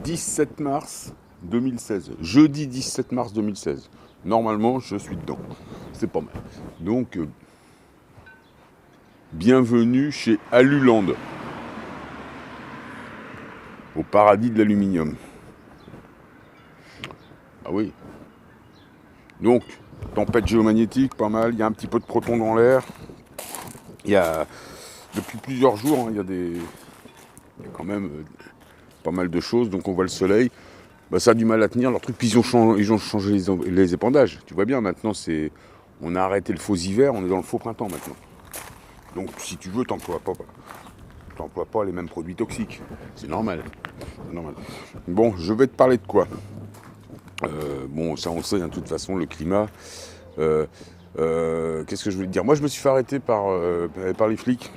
17 mars 2016. Jeudi 17 mars 2016. Normalement, je suis dedans. C'est pas mal. Donc, bienvenue chez Aluland, au paradis de l'aluminium. Ah oui. Donc, tempête géomagnétique, pas mal. Il y a un petit peu de protons dans l'air. Il y a, depuis plusieurs jours, il y a quand même pas mal de choses. Donc, on voit le soleil. Bah, ça a du mal à tenir leur truc. Puis ils ont changé les épandages. Tu vois bien, maintenant, on a arrêté le faux hiver, on est dans le faux printemps maintenant. Donc, si tu veux, t'emploies pas les mêmes produits toxiques. C'est normal. Bon, je vais te parler de quoi ? Bon, ça on le sait, de toute façon, le climat. Qu'est-ce que je voulais te dire ? Moi, je me suis fait arrêter par les flics.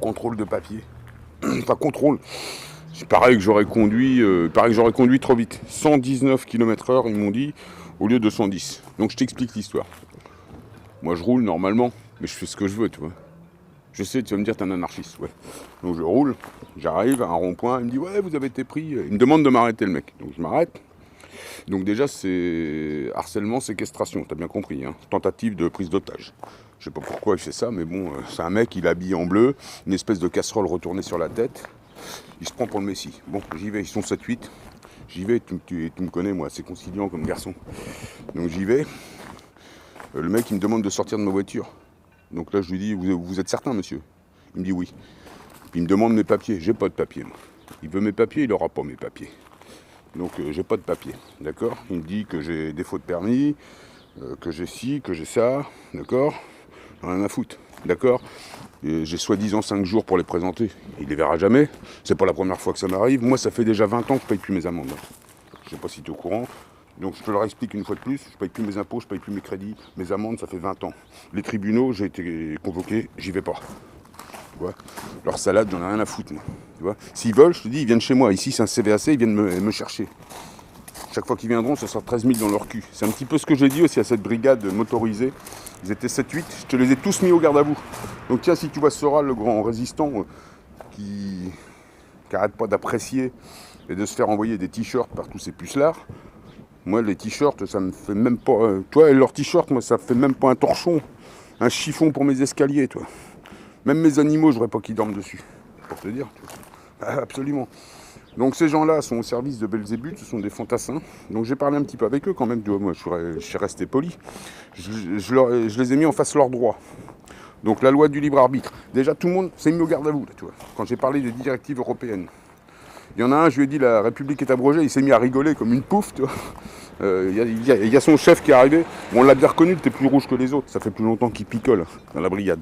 Contrôle de papier. Enfin, contrôle. Il paraît que j'aurais conduit trop vite. 119 km/h, ils m'ont dit, au lieu de 110. Donc, je t'explique l'histoire. Moi, je roule normalement, mais je fais ce que je veux, tu vois. Je sais, tu vas me dire, t'es un anarchiste, ouais. Donc, je roule, j'arrive à un rond-point, il me dit, ouais, vous avez été pris. Il me demande de m'arrêter, le mec. Donc, je m'arrête. Donc, déjà, c'est harcèlement, séquestration, t'as bien compris, hein. Tentative de prise d'otage. Je sais pas pourquoi il fait ça, mais bon, c'est un mec, il est habillé en bleu, une espèce de casserole retournée sur la tête. Il se prend pour le Messie. Bon, j'y vais, ils sont 7-8. J'y vais, tu me connais, moi, c'est conciliant comme garçon. Donc, j'y vais. Le mec, il me demande de sortir de ma voiture. Donc là, je lui dis, vous êtes certain, monsieur ? Il me dit oui. Puis il me demande mes papiers. J'ai pas de papiers, moi. Il veut mes papiers, il aura pas mes papiers. Donc, j'ai pas de papiers, d'accord ? Il me dit que j'ai défaut de permis, que j'ai ci, que j'ai ça, d'accord ? Rien à foutre, d'accord ? Et j'ai soi-disant 5 jours pour les présenter. Il les verra jamais. C'est pas la première fois que ça m'arrive. Moi, ça fait déjà 20 ans que je paye plus mes amendes. Je sais pas si tu es au courant. Donc, je te leur explique une fois de plus. Je paye plus mes impôts, je paye plus mes crédits. Mes amendes, ça fait 20 ans. Les tribunaux, j'ai été convoqué, j'y vais pas. Tu vois ? Leur salade, j'en ai rien à foutre, moi. Tu vois ? S'ils veulent, je te dis, ils viennent chez moi. Ici, c'est un CVAC, ils viennent me chercher. Chaque fois qu'ils viendront, ça sera 13 000 dans leur cul. C'est un petit peu ce que j'ai dit aussi à cette brigade motorisée. Ils étaient 7-8, je te les ai tous mis au garde à vous. Donc tiens, si tu vois Soral, le grand résistant, qui arrête pas d'apprécier et de se faire envoyer des t-shirts par tous ces pucelards, moi les t-shirts, ça me fait même pas... toi, leurs t-shirts, moi ça fait même pas un torchon, un chiffon pour mes escaliers, toi. Même mes animaux, je voudrais pas qu'ils dorment dessus, pour te dire. Absolument. Donc ces gens-là sont au service de Belzébuth, ce sont des fantassins. Donc j'ai parlé un petit peu avec eux quand même, tu vois, moi je suis resté poli. Je les ai mis en face leurs droits. Donc la loi du libre arbitre. Déjà tout le monde s'est mis au garde à vous, là, tu vois. Quand j'ai parlé des directives européennes. Il y en a un, je lui ai dit la République est abrogée, il s'est mis à rigoler comme une pouffe, tu vois. Il y a son chef qui est arrivé. Bon, on l'a bien reconnu, t'es plus rouge que les autres. Ça fait plus longtemps qu'il picole dans la brigade.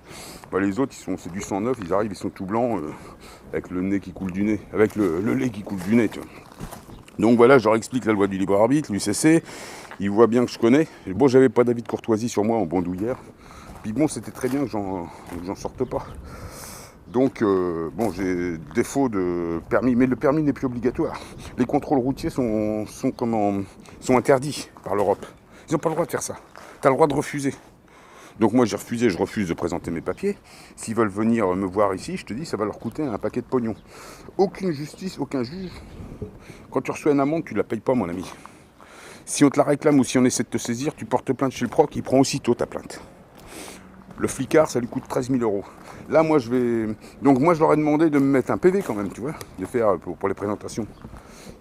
Bah, les autres, c'est du sang neuf, ils arrivent, ils sont tout blancs, avec le nez qui coule du nez, avec le lait qui coule du nez, tu vois. Donc voilà, je leur explique la loi du libre arbitre, l'UCC. Ils voient bien que je connais. Et bon, j'avais pas d'avis de courtoisie sur moi en bandoulière. Puis bon, c'était très bien que j'en sorte pas. Donc, bon, j'ai défaut de permis, mais le permis n'est plus obligatoire. Les contrôles routiers sont interdits par l'Europe. Ils n'ont pas le droit de faire ça. Tu as le droit de refuser. Donc moi, je refuse de présenter mes papiers. S'ils veulent venir me voir ici, je te dis, ça va leur coûter un paquet de pognon. Aucune justice, aucun juge. Quand tu reçois une amende, tu ne la payes pas, mon ami. Si on te la réclame ou si on essaie de te saisir, tu portes plainte chez le proc, il prend aussitôt ta plainte. Le flicard, ça lui coûte 13 000 €. Là, moi, donc moi, je leur ai demandé de me mettre un PV quand même, tu vois, de faire pour les présentations.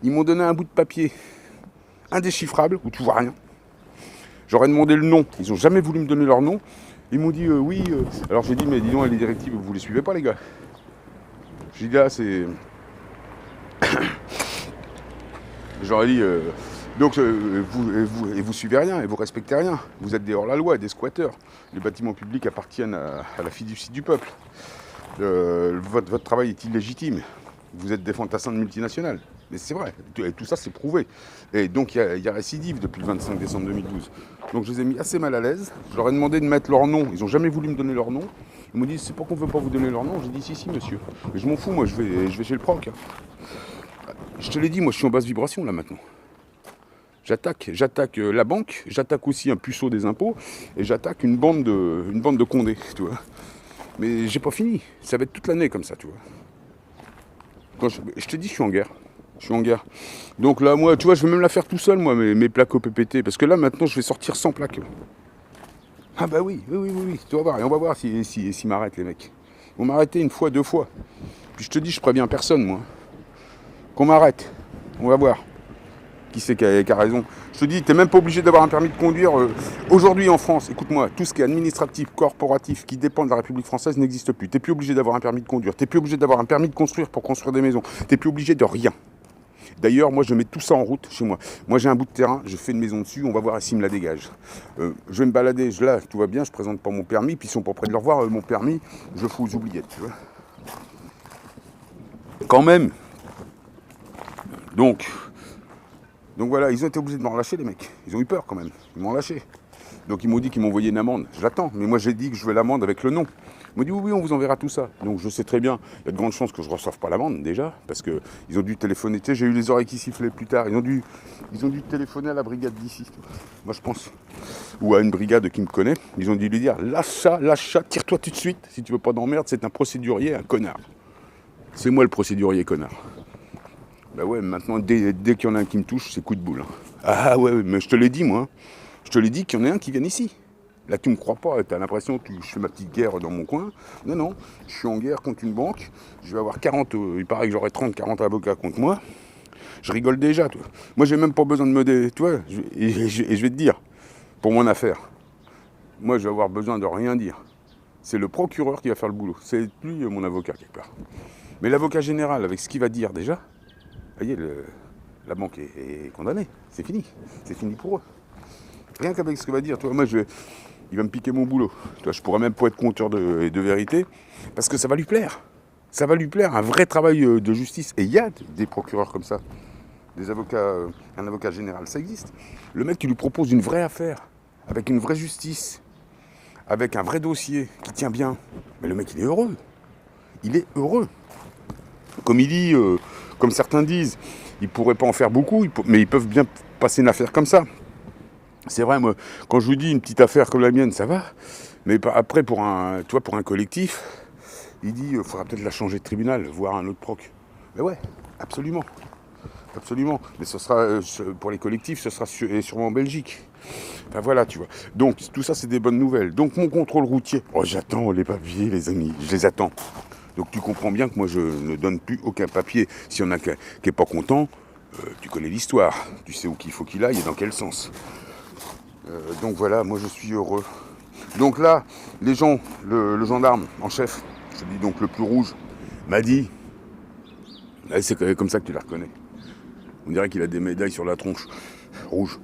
Ils m'ont donné un bout de papier indéchiffrable, où tu vois rien. J'aurais demandé le nom. Ils n'ont jamais voulu me donner leur nom. Ils m'ont dit oui. Alors j'ai dit, mais dis donc, les directives, vous les suivez pas, les gars. J'ai dit, là, c'est... J'aurais dit... Donc, vous suivez rien et vous respectez rien. Vous êtes des hors-la-loi, des squatteurs. Les bâtiments publics appartiennent à la fiducie du peuple. Votre travail est illégitime. Vous êtes des fantassins de multinationales. Mais c'est vrai, et tout ça c'est prouvé. Et donc il y a récidive depuis le 25 décembre 2012. Donc je les ai mis assez mal à l'aise. Je leur ai demandé de mettre leur nom. Ils n'ont jamais voulu me donner leur nom. Ils m'ont dit, c'est pas qu'on veut pas vous donner leur nom. J'ai dit, si, monsieur. Mais je m'en fous, moi, je vais chez le proc. Je te l'ai dit, moi je suis en basse vibration là maintenant. J'attaque la banque, j'attaque aussi un puceau des impôts, et j'attaque une bande de condés, tu vois. Mais j'ai pas fini, ça va être toute l'année comme ça, tu vois. Je te dis, je suis en guerre. Je suis en guerre. Donc là, moi, tu vois, je vais même la faire tout seul, moi, mes plaques OPPT. Parce que là, maintenant, je vais sortir sans plaque. Ah bah oui, oui. Tu vas voir. Et on va voir s'ils m'arrêtent, les mecs. Ils vont m'arrêter une fois, deux fois. Puis je te dis, je préviens personne, moi. Qu'on m'arrête. On va voir. Qui c'est qui a raison. Je te dis, t'es même pas obligé d'avoir un permis de conduire. Aujourd'hui en France, écoute-moi, tout ce qui est administratif, corporatif, qui dépend de la République française n'existe plus. T'es plus obligé d'avoir un permis de conduire. T'es plus obligé d'avoir un permis de construire pour construire des maisons. T'es plus obligé de rien. D'ailleurs, moi, je mets tout ça en route chez moi. Moi, j'ai un bout de terrain, je fais une maison dessus, on va voir s'ils me la dégagent. Je vais me balader, là, tout va bien, je présente pas mon permis, puis ils sont pas près de le revoir, mon permis, je fous aux oubliettes, tu vois. Quand même. Donc voilà, ils ont été obligés de m'en lâcher, les mecs. Ils ont eu peur, quand même. Ils m'ont lâché. Donc, ils m'ont dit qu'ils m'envoyaient une amende. Je l'attends, mais moi, j'ai dit que je veux l'amende avec le nom. Ils m'ont dit oui, on vous enverra tout ça. Donc je sais très bien, il y a de grandes chances que je ne reçoive pas l'amende déjà, parce qu'ils ont dû téléphoner. Tu sais, j'ai eu les oreilles qui sifflaient plus tard. Ils ont dû téléphoner à la brigade d'ici. Moi je pense. Ou à une brigade qui me connaît. Ils ont dû lui dire lâche ça, tire-toi tout de suite. Si tu veux pas d'emmerde, c'est un procédurier, un connard. C'est moi le procédurier, connard. Bah ouais, maintenant, dès qu'il y en a un qui me touche, c'est coup de boule. Ah ouais, mais je te l'ai dit, moi. Je te l'ai dit qu'il y en a un qui vient ici. Là, tu me crois pas, tu as l'impression que je fais ma petite guerre dans mon coin. Non, je suis en guerre contre une banque. Je vais avoir 40, il paraît que j'aurai 30, 40 avocats contre moi. Je rigole déjà, toi. Moi, j'ai même pas besoin de me... Tu vois, et je vais te dire, pour mon affaire, moi, je vais avoir besoin de rien dire. C'est le procureur qui va faire le boulot. C'est lui, mon avocat, quelque part. Mais l'avocat général, avec ce qu'il va dire déjà, vous voyez, la banque est condamnée. C'est fini. C'est fini pour eux. Rien qu'avec ce qu'il va dire, toi, moi, il va me piquer mon boulot. Je pourrais même pas être compteur de vérité, parce que ça va lui plaire. Ça va lui plaire, un vrai travail de justice. Et il y a des procureurs comme ça, des avocats, un avocat général, ça existe. Le mec qui lui propose une vraie affaire, avec une vraie justice, avec un vrai dossier qui tient bien. Mais le mec, il est heureux. Il est heureux. Comme il dit, comme certains disent, ils pourraient pas en faire beaucoup, mais ils peuvent bien passer une affaire comme ça. C'est vrai, moi, quand je vous dis une petite affaire comme la mienne, ça va. Mais après, pour un collectif, il dit il faudra peut-être la changer de tribunal, voir un autre proc. Mais ouais, absolument. Absolument. Mais ce sera, pour les collectifs, ce sera sûrement en Belgique. Enfin voilà, tu vois. Donc, tout ça, c'est des bonnes nouvelles. Donc, mon contrôle routier. Oh, j'attends les papiers, les amis. Je les attends. Donc, tu comprends bien que moi, je ne donne plus aucun papier. S'il y en a qui n'est pas content, tu connais l'histoire. Tu sais où qu'il faut qu'il aille et dans quel sens. Donc voilà, moi je suis heureux. Donc là, les gens, le gendarme en chef, je te dis donc le plus rouge, m'a dit, c'est comme ça que tu la reconnais. On dirait qu'il a des médailles sur la tronche, rouge.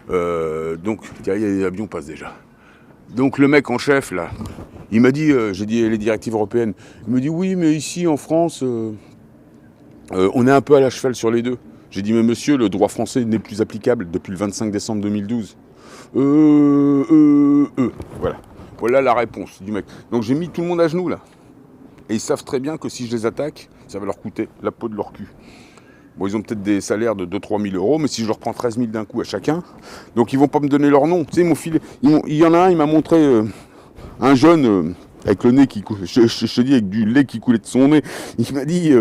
Donc, tiens, l'avion passe déjà. Donc le mec en chef là, il m'a dit, j'ai dit les directives européennes, il me dit oui mais ici en France, on est un peu à la cheval sur les deux. J'ai dit mais monsieur, le droit français n'est plus applicable depuis le 25 décembre 2012. Voilà. Voilà la réponse du mec. Donc j'ai mis tout le monde à genoux là. Et ils savent très bien que si je les attaque, ça va leur coûter la peau de leur cul. Bon, ils ont peut-être des salaires de 2-3 000 euros, mais si je leur prends 13 000 d'un coup à chacun, donc ils vont pas me donner leur nom. Tu sais, ils m'ont filé. Il y en a un, il m'a montré un jeune avec le nez qui coule. Je te dis, avec du lait qui coulait de son nez. Il m'a dit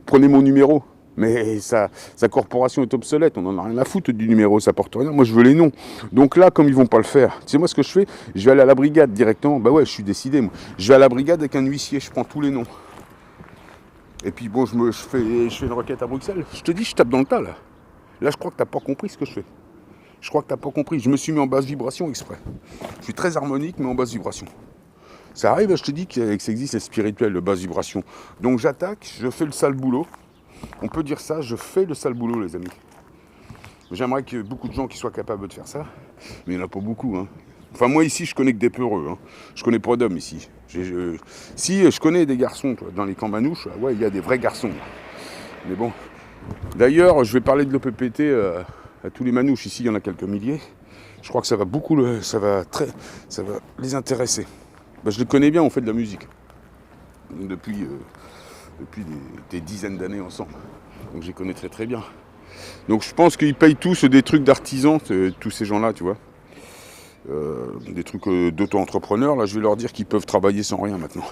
prenez mon numéro. Mais sa corporation est obsolète, on en a rien à foutre du numéro, ça porte rien. Moi je veux les noms. Donc là, comme ils vont pas le faire, tu sais moi ce que je fais, je vais aller à la brigade directement. Bah ouais, je suis décidé moi. Je vais à la brigade avec un huissier, je prends tous les noms. Et puis bon, je fais une requête à Bruxelles. Je te dis, je tape dans le tas là. Là, je crois que t'as pas compris ce que je fais. Je crois que t'as pas compris. Je me suis mis en basse vibration exprès. Je suis très harmonique, mais en basse vibration. Ça arrive, je te dis que ça existe, c'est spirituel, le basse vibration. Donc j'attaque, je fais le sale boulot. On peut dire ça, je fais le sale boulot, les amis. J'aimerais qu'il y ait beaucoup de gens qui soient capables de faire ça, mais il n'y en a pas beaucoup. Hein. Enfin, moi, ici, je connais que des peureux. Hein. Je connais pas d'hommes, ici. Si, je connais des garçons, toi, dans les camps manouches. Ouais, il y a des vrais garçons. Mais bon. D'ailleurs, je vais parler de l'OPPT à tous les manouches. Ici, il y en a quelques milliers. Je crois que ça va beaucoup, ça va les intéresser. Ben, je les connais bien, on fait de la musique. Depuis des dizaines d'années ensemble. Donc je les connais très très bien. Donc je pense qu'ils payent tous des trucs d'artisans, tous ces gens-là, tu vois. Des trucs d'auto-entrepreneurs, là je vais leur dire qu'ils peuvent travailler sans rien maintenant.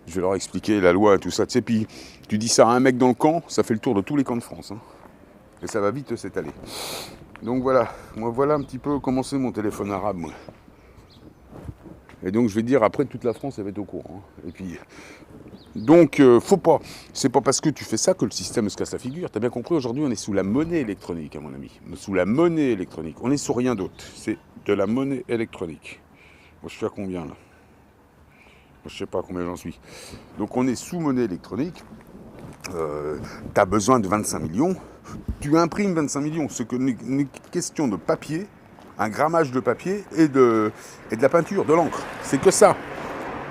Je vais leur expliquer la loi et tout ça. Tu sais, puis tu dis ça à un mec dans le camp, ça fait le tour de tous les camps de France. Hein. Et ça va vite s'étaler. Donc voilà, moi voilà un petit peu comment c'est mon téléphone arabe, moi. Et donc je vais dire, après toute la France, elle va être au courant. Hein. Et puis, donc, faut pas. C'est pas parce que tu fais ça que le système se casse la figure. T'as bien compris, aujourd'hui, on est sous la monnaie électronique, à mon ami. Sous la monnaie électronique. On est sur rien d'autre. C'est de la monnaie électronique. Moi, je suis à combien, là? Moi, je sais pas combien j'en suis. Donc, on est sous monnaie électronique. T'as besoin de 25 millions. Tu imprimes 25 millions. C'est une question de papier, un grammage de papier et de la peinture, de l'encre. C'est que ça.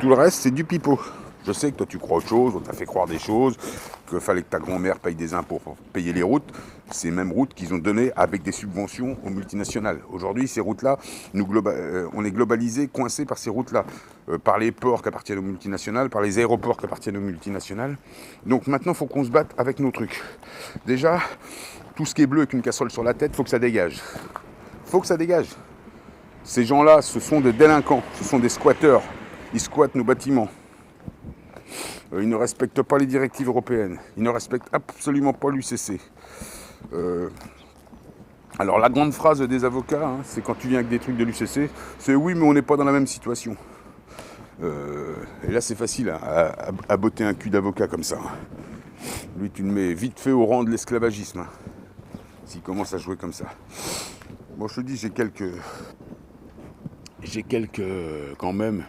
Tout le reste, c'est du pipeau. Je sais que toi, tu crois autre chose, on t'a fait croire des choses, qu'il fallait que ta grand-mère paye des impôts pour payer les routes. Ces mêmes routes qu'ils ont données avec des subventions aux multinationales. Aujourd'hui, ces routes-là, on est globalisés, coincés par ces routes-là. Par les ports qui appartiennent aux multinationales, par les aéroports qui appartiennent aux multinationales. Donc maintenant, il faut qu'on se batte avec nos trucs. Déjà, tout ce qui est bleu avec une casserole sur la tête, il faut que ça dégage. Faut que ça dégage. Ces gens-là, ce sont des délinquants, ce sont des squatteurs. Ils squattent nos bâtiments. Ils ne respectent pas les directives européennes. Ils ne respectent absolument pas l'UCC. Alors la grande phrase des avocats, hein, c'est quand tu viens avec des trucs de l'UCC, c'est oui, mais on n'est pas dans la même situation. Et là, c'est facile à botter un cul d'avocat comme ça. Lui, tu le mets vite fait au rang de l'esclavagisme. Hein, s'il commence à jouer comme ça. Bon, je te dis, j'ai quelques quand même